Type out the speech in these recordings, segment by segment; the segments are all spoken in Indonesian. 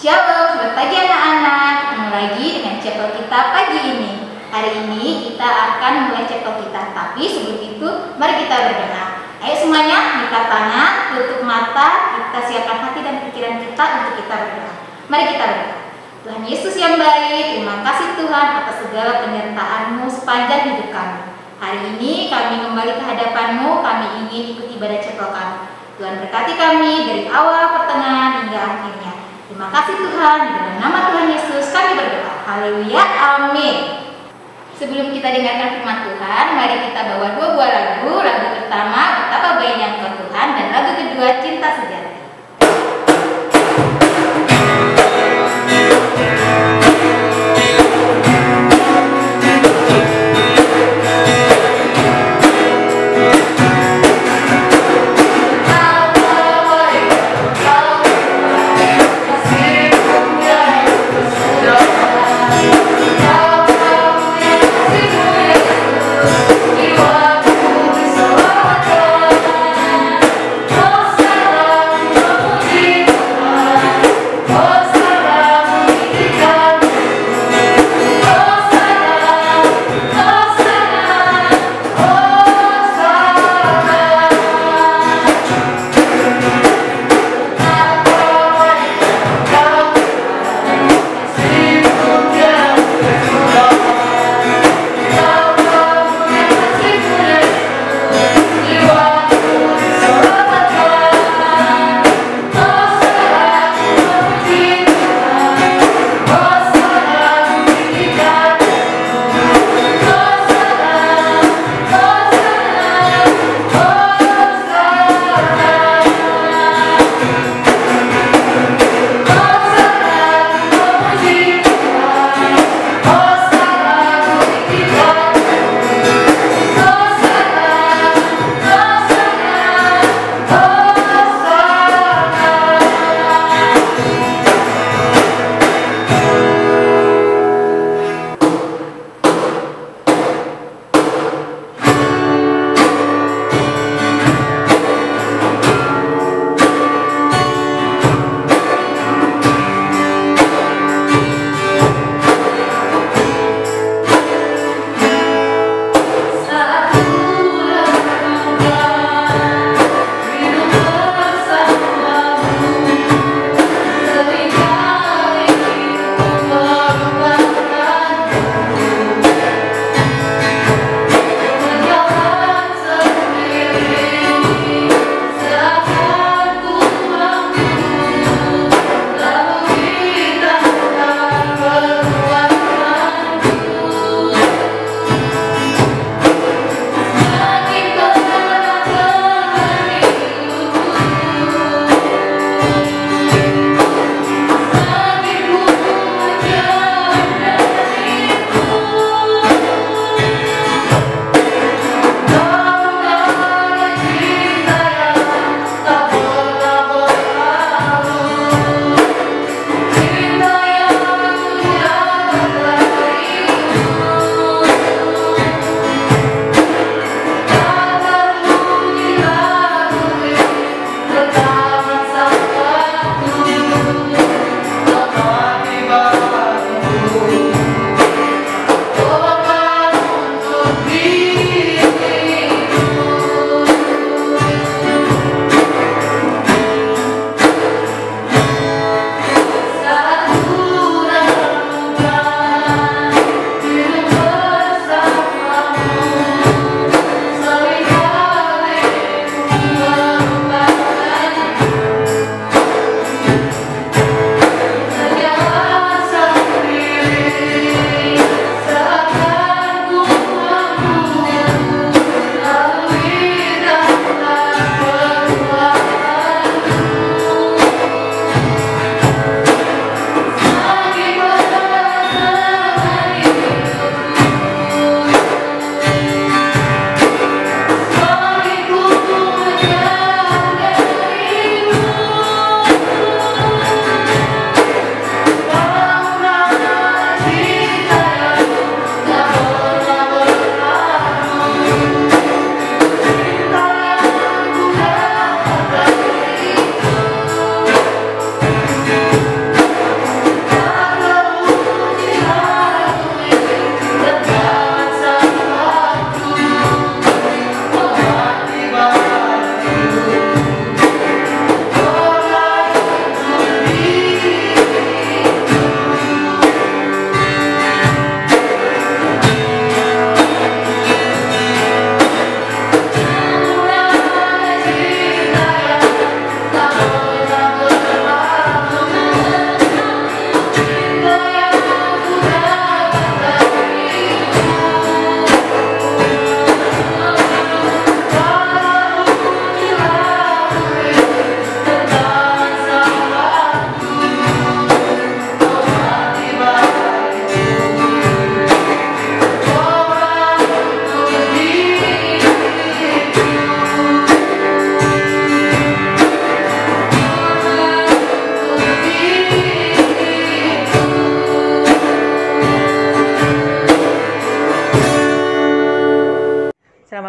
Shalom, selamat pagi anak-anak. Ketemu lagi dengan chapel kita pagi ini. Hari ini kita akan mulai chapel kita. Tapi sebelum itu, mari kita berdoa. Ayo semuanya, buka tangan, tutup mata, kita siapkan hati dan pikiran kita untuk kita berdoa. Mari kita berdoa. Tuhan Yesus yang baik, terima kasih Tuhan atas segala penyertaan-Mu sepanjang hidup kami. Hari ini kami kembali ke hadapan-Mu, kami ingin ikut ibadah chapel kami. Tuhan berkati kami dari awal, pertengahan, hingga akhirnya. Terima kasih Tuhan, di dalam nama Tuhan Yesus kami berdoa. Haleluya, amin. Sebelum kita dengarkan firman Tuhan, mari kita bawa dua buah lagu. Lagu pertama, Betapa Baiknya Engkau Tuhan, dan lagu kedua, Cinta Sejati. Oh,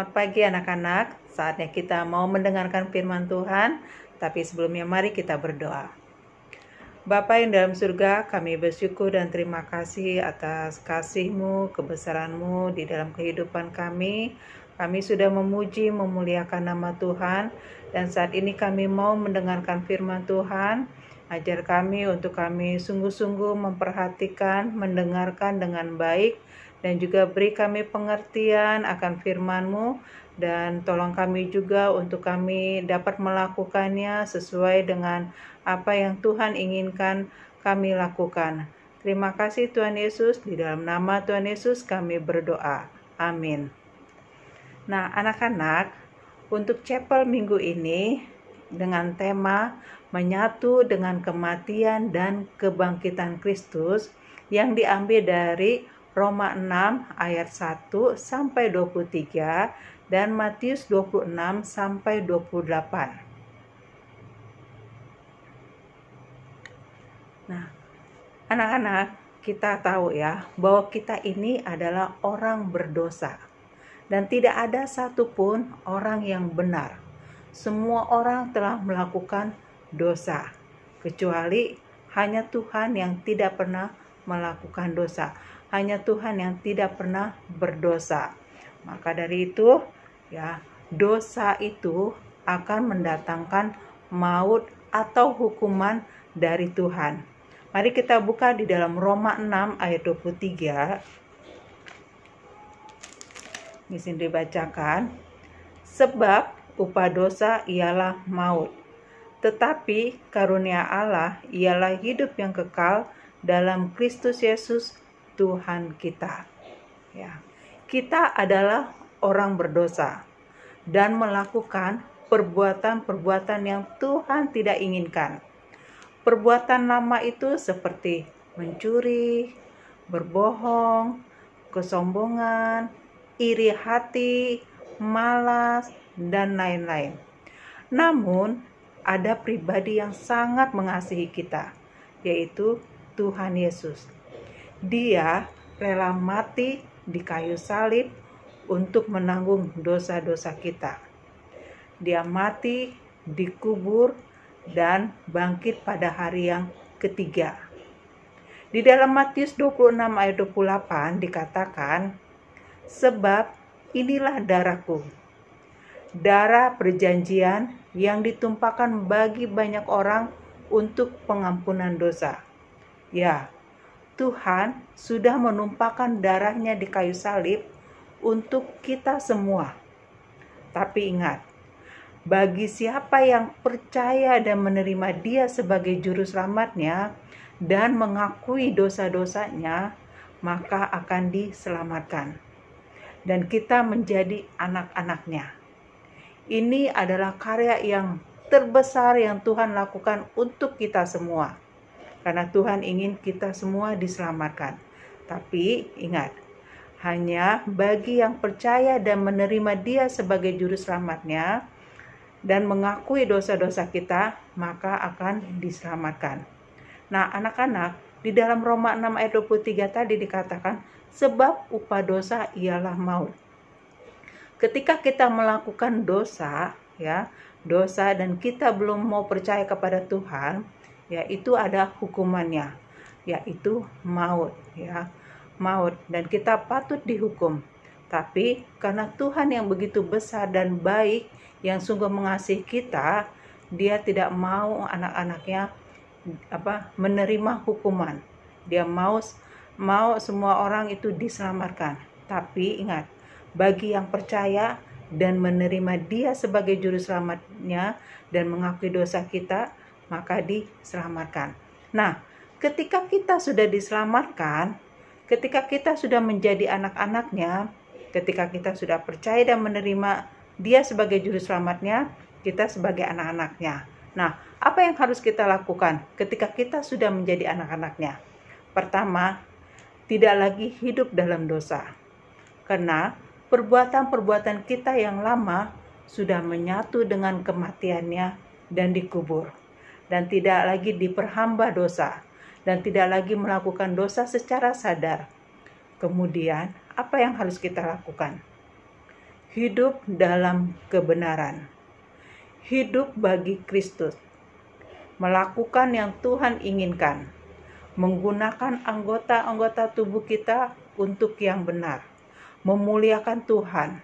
Selamat pagi anak-anak, saatnya kita mau mendengarkan firman Tuhan, tapi sebelumnya mari kita berdoa. Bapa yang dalam surga, kami bersyukur dan terima kasih atas kasih-Mu, kebesaran-Mu di dalam kehidupan kami. Kami sudah memuji, memuliakan nama Tuhan, dan saat ini kami mau mendengarkan firman Tuhan. Ajar kami untuk kami sungguh-sungguh memperhatikan, mendengarkan dengan baik, dan juga beri kami pengertian akan firman-Mu, dan tolong kami juga untuk kami dapat melakukannya sesuai dengan apa yang Tuhan inginkan kami lakukan. Terima kasih Tuhan Yesus, di dalam nama Tuhan Yesus kami berdoa. Amin. Nah anak-anak, untuk chapel minggu ini dengan tema menyatu dengan kematian dan kebangkitan Kristus yang diambil dari Roma 6 ayat 1 sampai 23 dan Matius 26 sampai 28. Nah, anak-anak, kita tahu ya bahwa kita ini adalah orang berdosa dan tidak ada satupun orang yang benar. Semua orang telah melakukan dosa, kecuali hanya Tuhan yang tidak pernah melakukan dosa. Hanya Tuhan yang tidak pernah berdosa. Maka dari itu, ya, dosa itu akan mendatangkan maut atau hukuman dari Tuhan. Mari kita buka di dalam Roma 6 ayat 23. Di sini dibacakan, sebab upah dosa ialah maut, tetapi karunia Allah ialah hidup yang kekal dalam Kristus Yesus Tuhan kita. Ya, kita adalah orang berdosa dan melakukan perbuatan-perbuatan yang Tuhan tidak inginkan. Perbuatan lama itu seperti mencuri, berbohong, kesombongan, iri hati, malas, dan lain-lain. Namun, ada pribadi yang sangat mengasihi kita, yaitu Tuhan Yesus. Dia rela mati di kayu salib untuk menanggung dosa-dosa kita. Dia mati, dikubur, dan bangkit pada hari yang ketiga. Di dalam Matius 26 ayat 28 dikatakan, sebab inilah darahku, darah perjanjian yang ditumpahkan bagi banyak orang untuk pengampunan dosa. Ya, Tuhan sudah menumpahkan darahnya di kayu salib untuk kita semua. Tapi ingat, bagi siapa yang percaya dan menerima Dia sebagai juru selamatnya dan mengakui dosa-dosanya, maka akan diselamatkan. Dan kita menjadi anak-anaknya. Ini adalah karya yang terbesar yang Tuhan lakukan untuk kita semua. Karena Tuhan ingin kita semua diselamatkan. Tapi ingat, hanya bagi yang percaya dan menerima Dia sebagai juru selamatnya dan mengakui dosa-dosa kita, maka akan diselamatkan. Nah anak-anak, di dalam Roma 6 ayat 23 tadi dikatakan, sebab upah dosa ialah maut. Ketika kita melakukan dosa, ya, dosa dan kita belum mau percaya kepada Tuhan, yaitu ada hukumannya, yaitu maut, ya, maut, dan kita patut dihukum. Tapi karena Tuhan yang begitu besar dan baik, yang sungguh mengasihi kita, Dia tidak mau anak-anaknya menerima hukuman. Dia mau semua orang itu diselamatkan. Tapi ingat, bagi yang percaya dan menerima Dia sebagai juru selamatnya dan mengakui dosa kita, maka diselamatkan. Nah, ketika kita sudah diselamatkan, ketika kita sudah menjadi anak-anaknya, ketika kita sudah percaya dan menerima Dia sebagai juru selamatnya, kita sebagai anak-anaknya. Nah, apa yang harus kita lakukan ketika kita sudah menjadi anak-anaknya? Pertama, tidak lagi hidup dalam dosa. Karena perbuatan-perbuatan kita yang lama sudah menyatu dengan kematiannya dan dikubur. Dan tidak lagi diperhamba dosa. Dan tidak lagi melakukan dosa secara sadar. Kemudian, apa yang harus kita lakukan? hidup dalam kebenaran, hidup bagi Kristus, melakukan yang Tuhan inginkan, menggunakan anggota-anggota tubuh kita untuk yang benar, memuliakan Tuhan,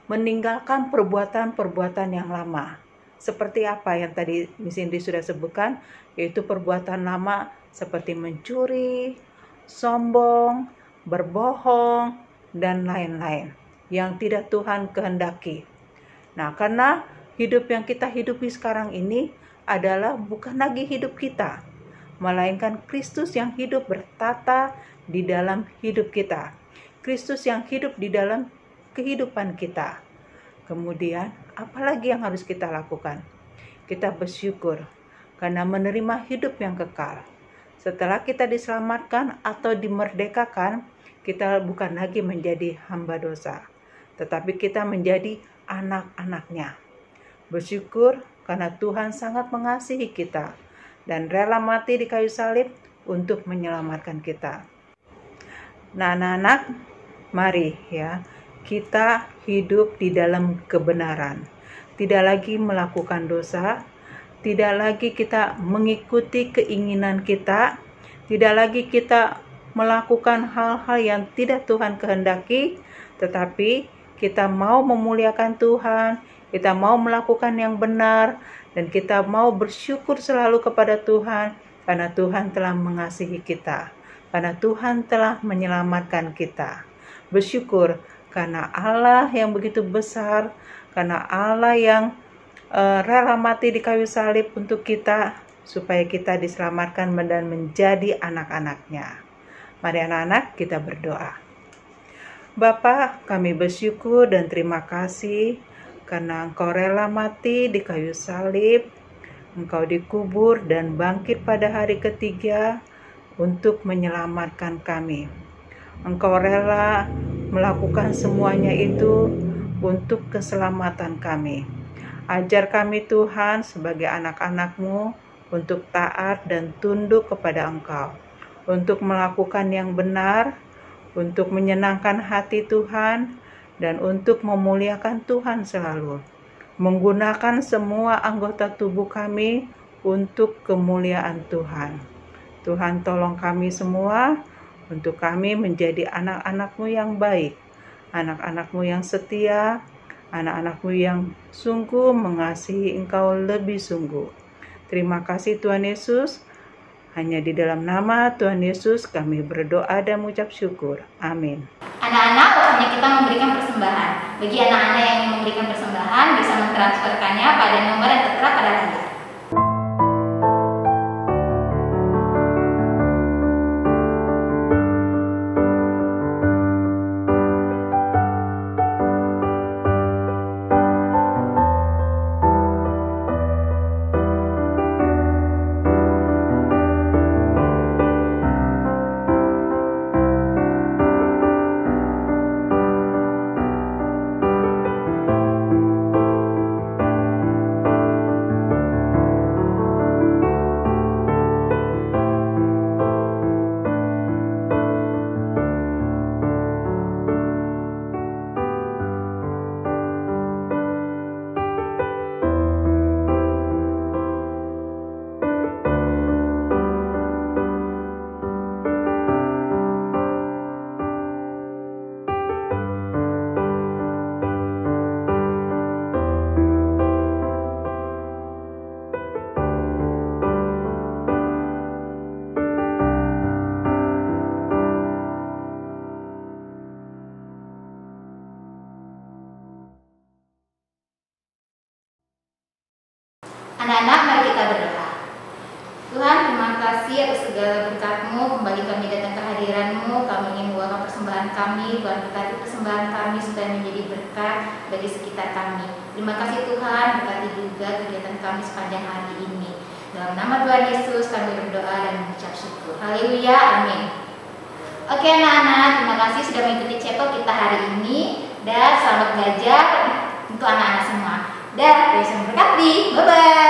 meninggalkan perbuatan-perbuatan yang lama. Seperti apa yang tadi Miss Indri sudah sebutkan, yaitu perbuatan lama seperti mencuri, sombong, berbohong, dan lain-lain yang tidak Tuhan kehendaki. Nah, karena hidup yang kita hidupi sekarang ini adalah bukan lagi hidup kita, melainkan Kristus yang hidup bertata di dalam hidup kita. Kristus yang hidup di dalam kehidupan kita. Kemudian, apalagi yang harus kita lakukan? Kita bersyukur karena menerima hidup yang kekal. Setelah kita diselamatkan atau dimerdekakan, kita bukan lagi menjadi hamba dosa, tetapi kita menjadi anak-anaknya. Bersyukur karena Tuhan sangat mengasihi kita dan rela mati di kayu salib untuk menyelamatkan kita. Nah, anak-anak, mari ya, kita hidup di dalam kebenaran. Tidak lagi melakukan dosa, tidak lagi kita mengikuti keinginan kita, tidak lagi kita melakukan hal-hal yang tidak Tuhan kehendaki, tetapi kita mau memuliakan Tuhan, kita mau melakukan yang benar, dan kita mau bersyukur selalu kepada Tuhan, karena Tuhan telah mengasihi kita, karena Tuhan telah menyelamatkan kita. Bersyukur karena Allah yang begitu besar, karena Allah yang rela mati di kayu salib untuk kita, supaya kita diselamatkan dan menjadi anak-anaknya. Mari anak-anak, kita berdoa. Bapa, kami bersyukur dan terima kasih karena Engkau rela mati di kayu salib, Engkau dikubur dan bangkit pada hari ketiga untuk menyelamatkan kami. Engkau rela melakukan semuanya itu untuk keselamatan kami. Ajar kami Tuhan sebagai anak-anak-Mu untuk taat dan tunduk kepada Engkau, untuk melakukan yang benar, untuk menyenangkan hati Tuhan, dan untuk memuliakan Tuhan selalu. Menggunakan semua anggota tubuh kami untuk kemuliaan Tuhan. Tuhan tolong kami semua untuk kami menjadi anak-anak-Mu yang baik, anak-anak-Mu yang setia, anak-anak-Mu yang sungguh mengasihi Engkau lebih sungguh. Terima kasih Tuhan Yesus. Hanya di dalam nama Tuhan Yesus kami berdoa dan mengucap syukur. Amin. Anak-anak, waktunya kita memberikan persembahan. Bagi anak-anak yang ingin memberikan persembahan, bisa mentransferkannya pada nomor yang tertera pada layar. Anak-anak, mari kita berdoa. Tuhan, terima kasih atas segala berkat-Mu. Kembali kami datang ke hadiran-Mu. Kami ingin membawakan persembahan kami. Tuhan, berkati persembahan kami supaya menjadi berkat bagi sekitar kami. Terima kasih Tuhan, berkati juga kegiatan kami sepanjang hari ini. Dalam nama Tuhan Yesus kami berdoa dan mengucap syukur. Haleluya, amin. Oke anak-anak, terima kasih sudah mengikuti chapel kita hari ini. Dan selamat belajar untuk anak-anak semua. Dan Tuhan memberkati. Bye-bye.